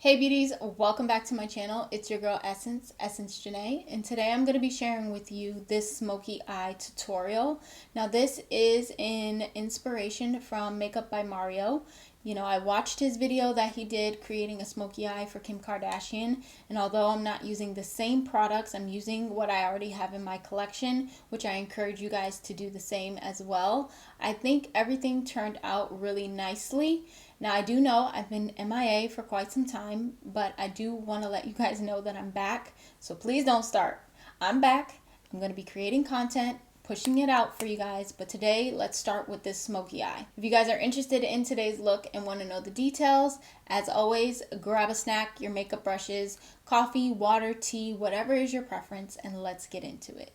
Hey beauties, welcome back to my channel. It's your girl Essence Janay, and today I'm going to be sharing with you this smoky eye tutorial. Now this is in inspiration from Makeup by Mario. You know, I watched his video that he did creating a smoky eye for Kim Kardashian, and although I'm not using the same products, I'm using what I already have in my collection, which I encourage you guys to do the same as well. I think everything turned out really nicely. Now I do know I've been MIA for quite some time, but I do want to let you guys know that I'm back, so please don't start. I'm back. I'm going to be creating content, pushing it out for you guys, but today let's start with this smoky eye. If you guys are interested in today's look and want to know the details, as always, grab a snack, your makeup brushes, coffee, water, tea, whatever is your preference, and let's get into it.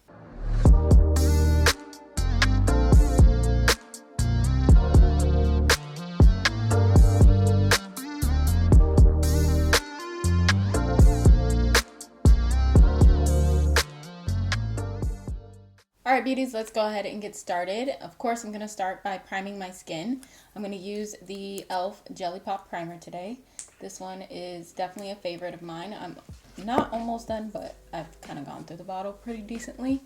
Alright beauties, let's go ahead and get started. Of course, I'm going to start by priming my skin. I'm going to use the e.l.f. Jelly Pop Primer today. This one is definitely a favorite of mine. I'm not almost done, but I've kind of gone through the bottle pretty decently.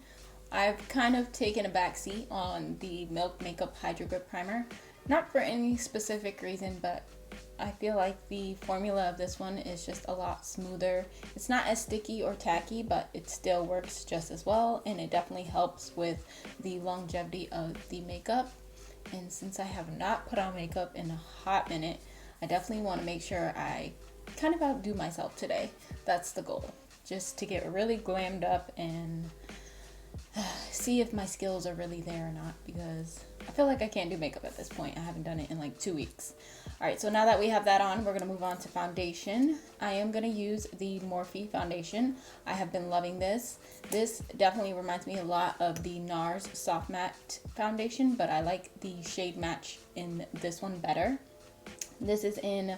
I've kind of taken a backseat on the Milk Makeup Hydro Grip Primer. Not for any specific reason, but I feel like the formula of this one is just a lot smoother. It's not as sticky or tacky, but it still works just as well, and it definitely helps with the longevity of the makeup. And since I have not put on makeup in a hot minute, I definitely want to make sure I kind of outdo myself today. That's the goal, just to get really glammed up and see if my skills are really there or not, because I feel like I can't do makeup at this point. I haven't done it in like 2 weeks. Alright, so now that we have that on, we're going to move on to foundation. I am going to use the Morphe foundation. I have been loving this. This definitely reminds me a lot of the Nars Soft Matte foundation, but I like the shade match in this one better. This is in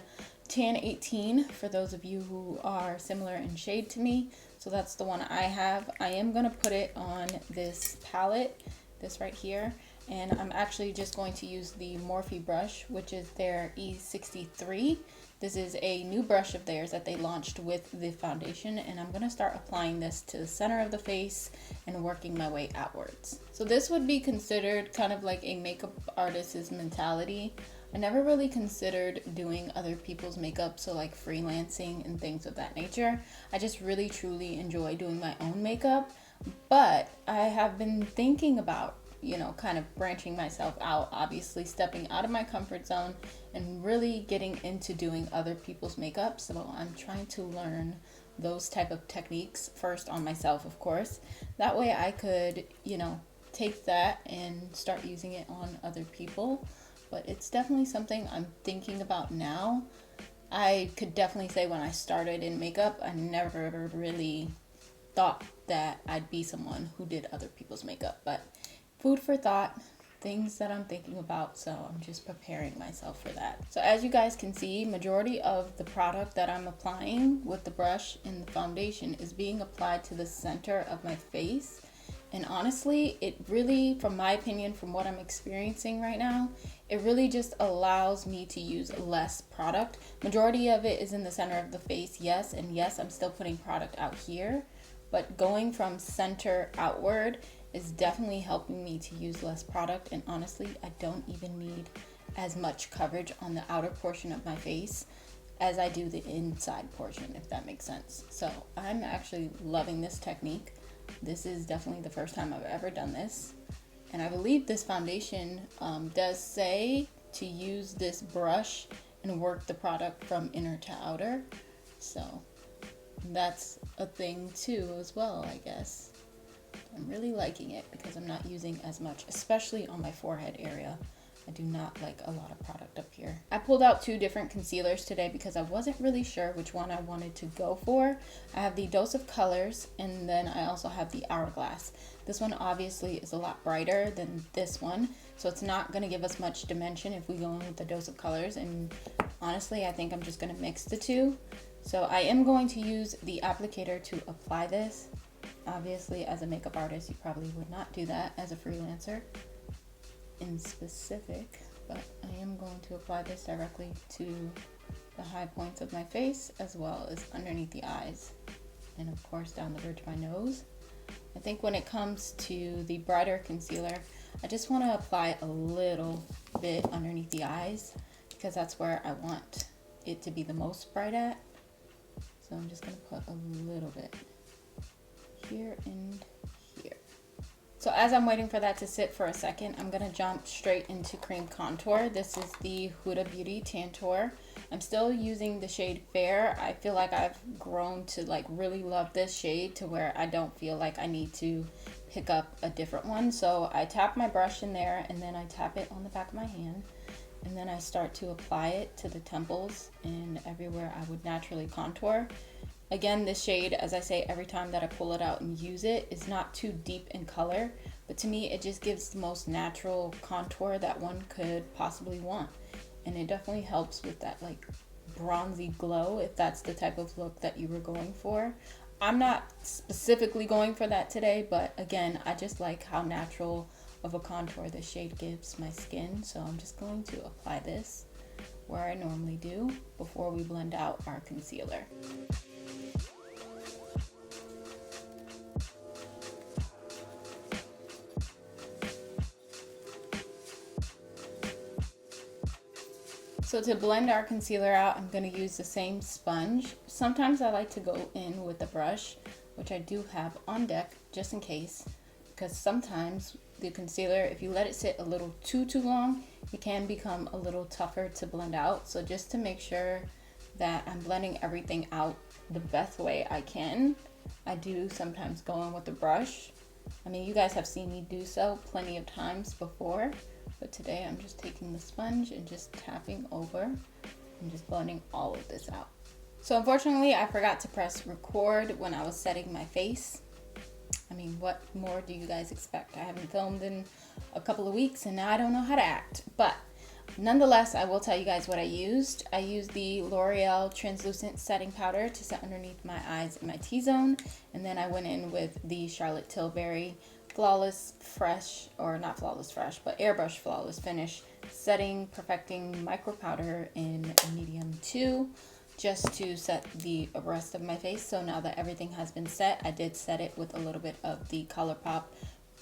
Tan 18 for those of you who are similar in shade to me. So that's the one I have. I am going to put it on this palette, this right here. And I'm actually just going to use the Morphe brush, which is their E63. This is a new brush of theirs that they launched with the foundation, and I'm going to start applying this to the center of the face and working my way outwards. So this would be considered kind of like a makeup artist's mentality. I never really considered doing other people's makeup, so like freelancing and things of that nature. I just really truly enjoy doing my own makeup, but I have been thinking about, you know, kind of branching myself out, obviously stepping out of my comfort zone and really getting into doing other people's makeup. So I'm trying to learn those type of techniques first on myself, of course. That way I could, you know, take that and start using it on other people. But it's definitely something I'm thinking about now. I could definitely say when I started in makeup, I never really thought that I'd be someone who did other people's makeup, but food for thought, things that I'm thinking about, so I'm just preparing myself for that. So as you guys can see, majority of the product that I'm applying with the brush and the foundation is being applied to the center of my face. And honestly, it really, from my opinion, from what I'm experiencing right now, it really just allows me to use less product. Majority of it is in the center of the face, yes, and yes, I'm still putting product out here, but going from center outward is definitely helping me to use less product. And honestly, I don't even need as much coverage on the outer portion of my face as I do the inside portion, if that makes sense. So I'm actually loving this technique. This is definitely the first time I've ever done this, and I believe this foundation does say to use this brush and work the product from inner to outer, so that's a thing too as well, I guess. I'm really liking it because I'm not using as much, especially on my forehead area. I do not like a lot of product up here. I pulled out 2 different concealers today because I wasn't really sure which one I wanted to go for. I have the Dose of Colors, and then I also have the Hourglass. This one obviously is a lot brighter than this one, so it's not going to give us much dimension if we go in with the Dose of Colors, and honestly I think I'm just going to mix the two. So I am going to use the applicator to apply this. Obviously as a makeup artist you probably would not do that as a freelancer in specific, but I am going to apply this directly to the high points of my face as well as underneath the eyes, and of course down the bridge of my nose. I think when it comes to the brighter concealer, I just want to apply a little bit underneath the eyes because that's where I want it to be the most bright at. So I'm just going to put a little bit here and here. So as I'm waiting for that to sit for a second, I'm going to jump straight into cream contour. This is the Huda Beauty Tantor. I'm still using the shade Fair. I feel like I've grown to like really love this shade to where I don't feel like I need to pick up a different one. So I tap my brush in there and then I tap it on the back of my hand. And then I start to apply it to the temples and everywhere I would naturally contour. Again, this shade, as I say every time that I pull it out and use it, is not too deep in color, but to me it just gives the most natural contour that one could possibly want. And it definitely helps with that like bronzy glow if that's the type of look that you were going for. I'm not specifically going for that today, but again, I just like how natural of a contour this shade gives my skin. So I'm just going to apply this where I normally do before we blend out our concealer. So to blend our concealer out, I'm going to use the same sponge. Sometimes I like to go in with a brush, which I do have on deck just in case, because sometimes the concealer, if you let it sit a little too long, it can become a little tougher to blend out. So just to make sure that I'm blending everything out the best way I can, I do sometimes go in with a brush. I mean, you guys have seen me do so plenty of times before, but today I'm just taking the sponge and just tapping over and just blending all of this out. So unfortunately, I forgot to press record when I was setting my face. I mean, what more do you guys expect? I haven't filmed in a couple of weeks and now I don't know how to act. But nonetheless, I will tell you guys what I used. I used the L'Oreal Translucent Setting Powder to set underneath my eyes and my T-zone. And then I went in with the Charlotte Tilbury Flawless Fresh, or not Flawless Fresh, but Airbrush Flawless Finish Setting Perfecting Micro Powder in medium 2. Just to set the rest of my face. So now that everything has been set, I did set it with a little bit of the ColourPop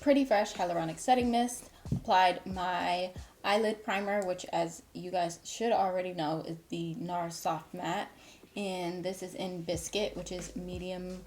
Pretty Fresh Hyaluronic Setting Mist. Applied my eyelid primer, which as you guys should already know is the Nars Soft Matte. And this is in Biscuit, which is medium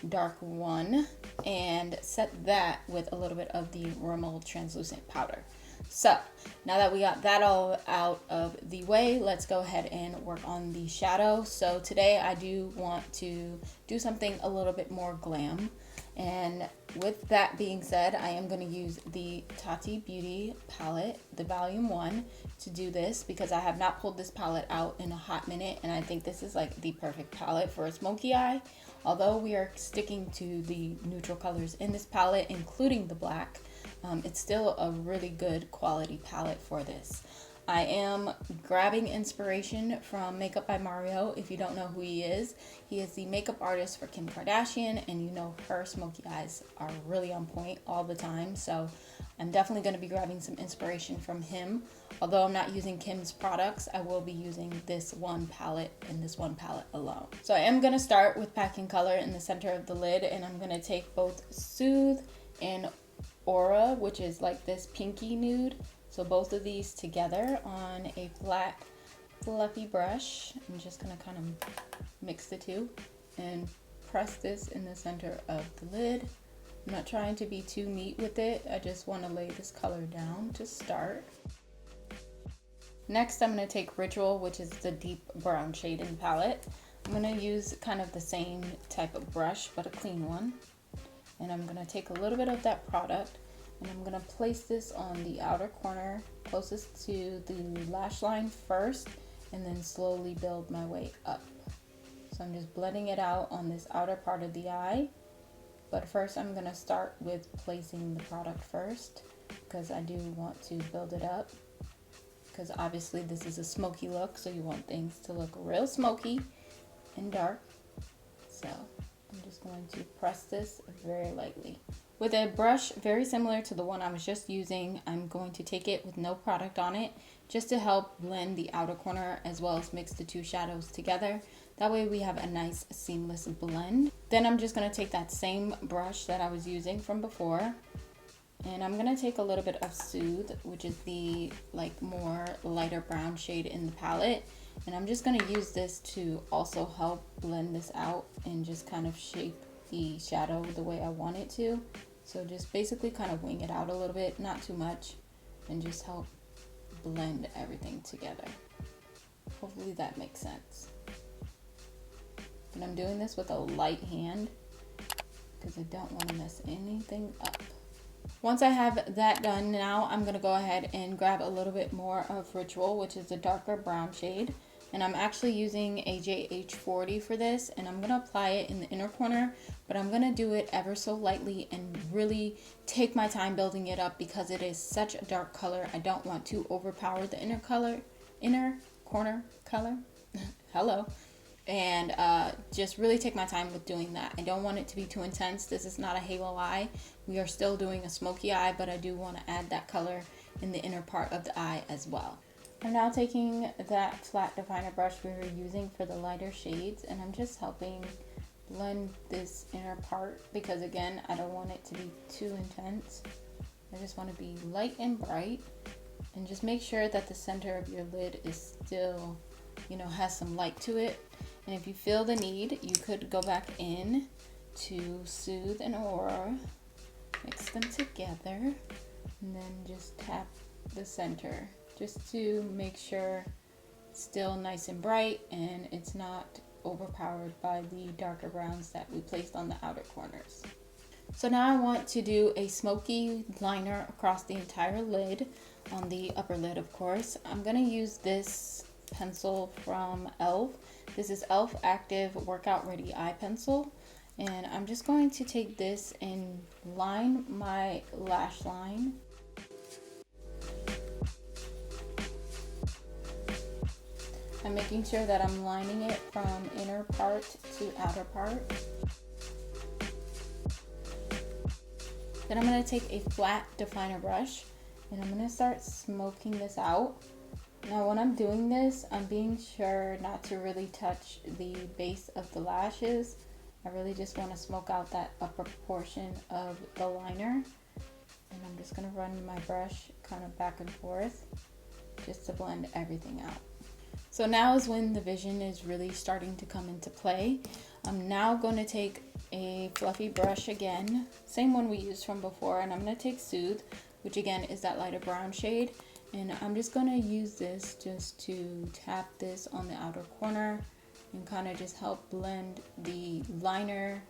dark 1. And set that with a little bit of the Rimmel Translucent Powder. So now that we got that all out of the way, let's go ahead and work on the shadow. So today I do want to do something a little bit more glam. And with that being said, I am going to use the Tati Beauty palette, the volume 1, to do this because I have not pulled this palette out in a hot minute. And I think this is like the perfect palette for a smoky eye. Although we are sticking to the neutral colors in this palette, including the black, it's still a really good quality palette for this. I am grabbing inspiration from Makeup by Mario. If you don't know who he is the makeup artist for Kim Kardashian, and you know her smoky eyes are really on point all the time. So I'm definitely going to be grabbing some inspiration from him. Although I'm not using Kim's products, I will be using this one palette and this one palette alone. So I am going to start with packing color in the center of the lid, and I'm going to take both Soothe and Aura, which is like this pinky nude. So both of these together on a flat, fluffy brush. I'm just gonna kind of mix the two and press this in the center of the lid. I'm not trying to be too neat with it. I just want to lay this color down to start. Next, I'm gonna take Ritual, which is the deep brown shade in the palette. I'm gonna use kind of the same type of brush, but a clean one. And I'm gonna take a little bit of that product and I'm gonna place this on the outer corner closest to the lash line first and then slowly build my way up. So I'm just blending it out on this outer part of the eye. But first I'm gonna start with placing the product first because I do want to build it up. Because obviously this is a smoky look, so you want things to look real smoky and dark. So I'm just going to press this very lightly. With a brush very similar to the one I was just using, I'm going to take it with no product on it just to help blend the outer corner as well as mix the two shadows together. That way we have a nice seamless blend. Then I'm just going to take that same brush that I was using from before, and I'm going to take a little bit of Soothe, which is the like more lighter brown shade in the palette, and I'm just going to use this to also help blend this out and just kind of shape the shadow the way I want it to. So just basically kind of wing it out a little bit, not too much, and just help blend everything together. Hopefully that makes sense. And I'm doing this with a light hand because I don't want to mess anything up. Once I have that done, now I'm going to go ahead and grab a little bit more of Ritual, which is a darker brown shade. And I'm actually using ABH 40 for this, and I'm going to apply it in the inner corner, but I'm going to do it ever so lightly and really take my time building it up because it is such a dark color. I don't want to overpower the inner corner color. Hello. And just really take my time with doing that. I don't want it to be too intense. This is not a halo eye. We are still doing a smoky eye, but I do want to add that color in the inner part of the eye as well. I'm now taking that flat definer brush we were using for the lighter shades, and I'm just helping blend this inner part because, again, I don't want it to be too intense. I just want to be light and bright, and just make sure that the center of your lid is still, you know, has some light to it. And if you feel the need, you could go back in to Soothe and Aurora, mix them together, and then just tap the center just to make sure it's still nice and bright and it's not overpowered by the darker browns that we placed on the outer corners. So now I want to do a smoky liner across the entire lid, on the upper lid of course. I'm going to use this pencil from e.l.f. This is e.l.f. Active Workout Ready Eye Pencil, and I'm just going to take this and line my lash line. I'm making sure that I'm lining it from inner part to outer part. Then I'm going to take a flat definer brush and I'm going to start smoking this out. Now when I'm doing this, I'm being sure not to really touch the base of the lashes. I really just want to smoke out that upper portion of the liner. And I'm just going to run my brush kind of back and forth just to blend everything out. So now is when the vision is really starting to come into play. I'm now going to take a fluffy brush again, same one we used from before, and I'm going to take Soothe, which again is that lighter brown shade, and I'm just going to use this just to tap this on the outer corner and kind of just help blend the liner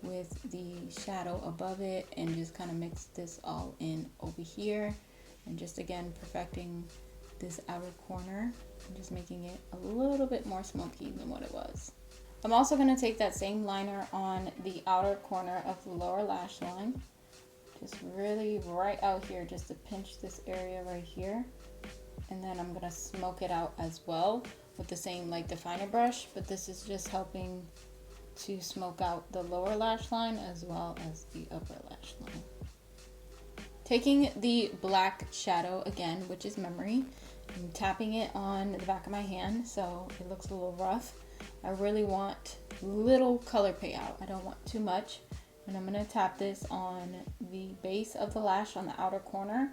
with the shadow above it, and just kind of mix this all in over here, and just again perfecting this outer corner and just making it a little bit more smoky than what it was. I'm also going to take that same liner on the outer corner of the lower lash line, just really right out here, just to pinch this area right here, and then I'm going to smoke it out as well with the same like definer brush, but this is just helping to smoke out the lower lash line as well as the upper lash line. Taking the black shadow again, which is Memory, I'm tapping it on the back of my hand so it looks a little rough. I really want little color payout. I don't want too much. And I'm going to tap this on the base of the lash on the outer corner,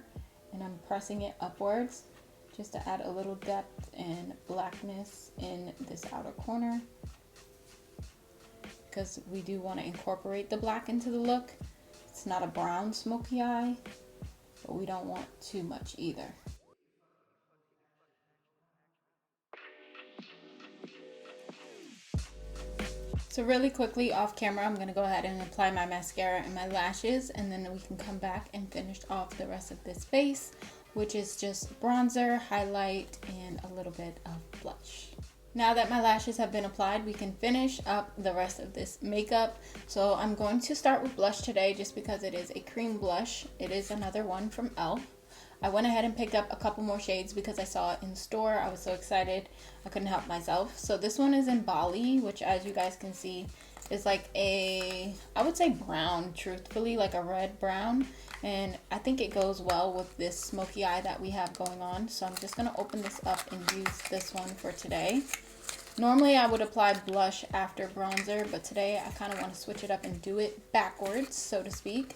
and I'm pressing it upwards just to add a little depth and blackness in this outer corner, because we do want to incorporate the black into the look. It's not a brown smoky eye, but we don't want too much either. So really quickly off camera, I'm going to go ahead and apply my mascara and my lashes, and then we can come back and finish off the rest of this face, which is just bronzer, highlight, and a little bit of blush. Now that my lashes have been applied, we can finish up the rest of this makeup. So I'm going to start with blush today just because it is a cream blush. It is another one from e.l.f. I went ahead and picked up a couple more shades because I saw it in store. I was so excited I couldn't help myself. So this one is in Bali, which as you guys can see is like a, I would say brown, truthfully, like a red brown. And I think it goes well with this smoky eye that we have going on. So I'm just going to open this up and use this one for today. Normally I would apply blush after bronzer, but today I kind of want to switch it up and do it backwards, so to speak.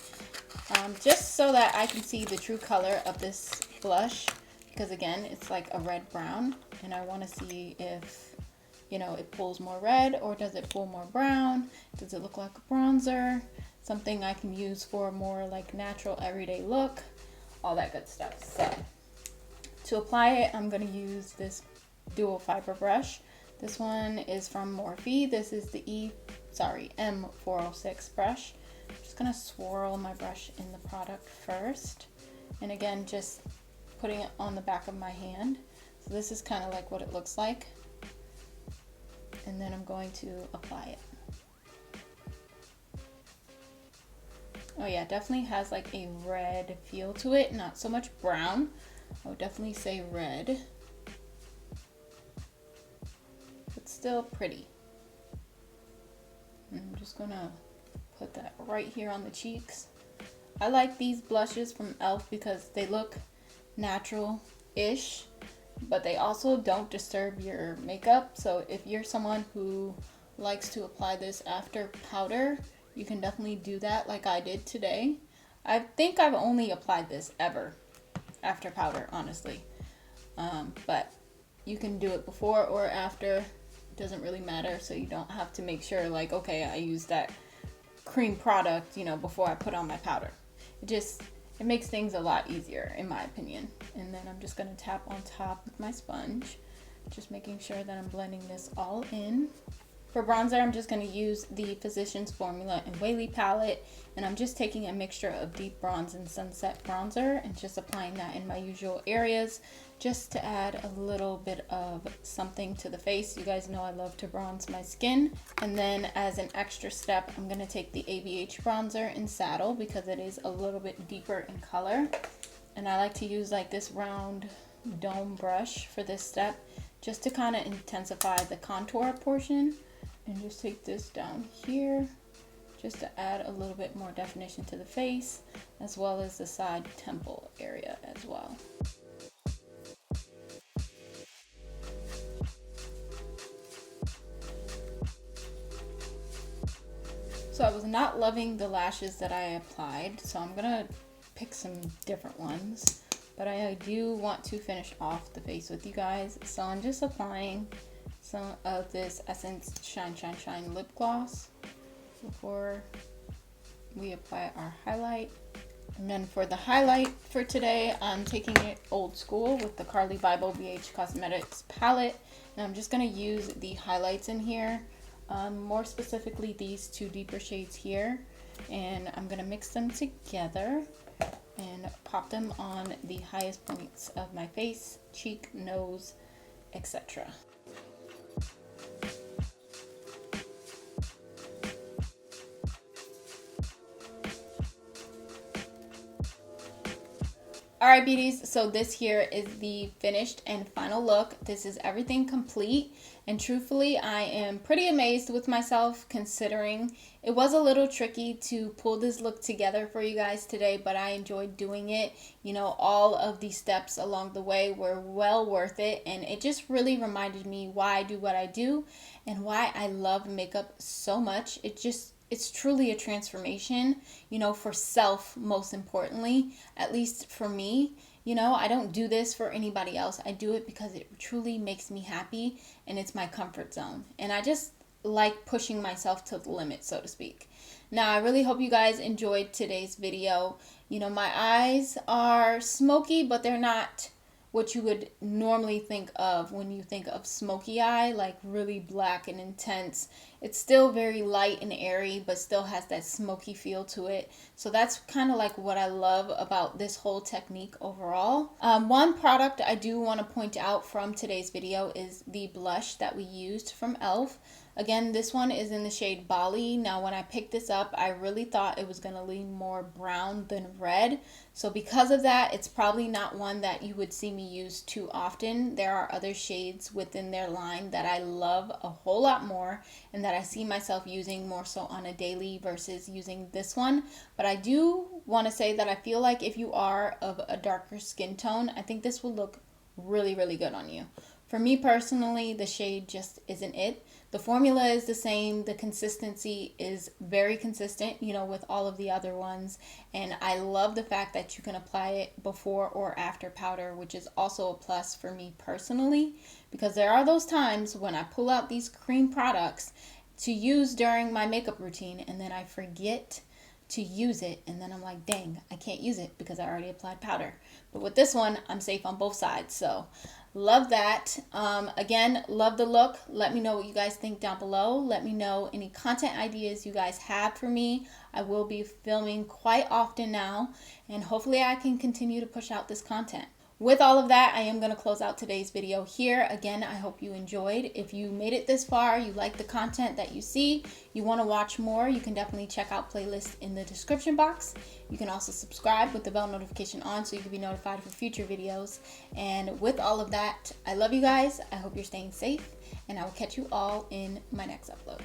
Just so that I can see the true color of this blush. Because again, it's like a red brown. And I want to see if, you know, it pulls more red or does it pull more brown? Does it look like a bronzer? Something I can use for a more like natural everyday look, all that good stuff. So to apply it, I'm going to use this dual fiber brush. This one is from Morphe. This is the M406 brush. I'm just going to swirl my brush in the product first. And again, just putting it on the back of my hand. So this is kind of like what it looks like. And then I'm going to apply it. Oh yeah, definitely has like a red feel to it, not so much brown. I would definitely say red, but still pretty. And I'm just gonna put that right here on the cheeks. I like these blushes from e.l.f. because they look natural-ish, but they also don't disturb your makeup. So if you're someone who likes to apply this after powder, you can definitely do that like I did today. I think I've only applied this ever after powder, honestly. But you can do it before or after. It doesn't really matter, so you don't have to make sure like, okay, I use that cream product, you know, before I put on my powder. It makes things a lot easier in my opinion. And then I'm just going to tap on top with my sponge, just making sure that I'm blending this all in. For bronzer, I'm just going to use the Physicians Formula and Weylie palette, and I'm just taking a mixture of Deep Bronze and Sunset Bronzer and just applying that in my usual areas just to add a little bit of something to the face. You guys know I love to bronze my skin. And then as an extra step, I'm going to take the ABH Bronzer in Saddle because it is a little bit deeper in color. And I like to use like this round dome brush for this step just to kind of intensify the contour portion. And just take this down here just to add a little bit more definition to the face, as well as the side temple area as well. So I was not loving the lashes that I applied, so I'm gonna pick some different ones, but I do want to finish off the face with you guys. So I'm just applying some of this Essence Shine Shine Shine lip gloss before we apply our highlight. And then for the highlight for today, I'm taking it old school with the Carli Bybel BH Cosmetics palette, and I'm just going to use the highlights in here, more specifically these two deeper shades here, and I'm going to mix them together and pop them on the highest points of my face, cheek, nose, etc. Alright beauties, so this here is the finished and final look. This is everything complete, and truthfully I am pretty amazed with myself considering it was a little tricky to pull this look together for you guys today, but I enjoyed doing it. You know, all of the steps along the way were well worth it, and it just really reminded me why I do what I do and why I love makeup so much. It's truly a transformation, you know, for self, most importantly, at least for me. You know, I don't do this for anybody else. I do it because it truly makes me happy and it's my comfort zone. And I just like pushing myself to the limit, so to speak. Now, I really hope you guys enjoyed today's video. You know, my eyes are smoky, but they're not what you would normally think of when you think of smoky eye, like really black and intense. It's still very light and airy, but still has that smoky feel to it. So that's kind of like what I love about this whole technique overall. One product I do want to point out from today's video is the blush that we used from e.l.f. Again, this one is in the shade Bali. Now, when I picked this up, I really thought it was going to lean more brown than red. So because of that, it's probably not one that you would see me use too often. There are other shades within their line that I love a whole lot more and that I see myself using more so on a daily versus using this one. But I do want to say that I feel like if you are of a darker skin tone, I think this will look really, really good on you. For me personally, the shade just isn't it. The formula is the same. The consistency is very consistent, you know, with all of the other ones. And I love the fact that you can apply it before or after powder, which is also a plus for me personally, because there are those times when I pull out these cream products to use during my makeup routine and then I forget to use it, and then I'm like, dang, I can't use it because I already applied powder. But with this one, I'm safe on both sides. So love that. Again, love the look. Let me know what you guys think down below. Let me know any content ideas you guys have for me. I will be filming quite often now, and hopefully I can continue to push out this content. With all of that, I am going to close out today's video here. Again, I hope you enjoyed. If you made it this far, you like the content that you see, you want to watch more, you can definitely check out playlists in the description box. You can also subscribe with the bell notification on so you can be notified for future videos. And with all of that, I love you guys. I hope you're staying safe, and I will catch you all in my next upload.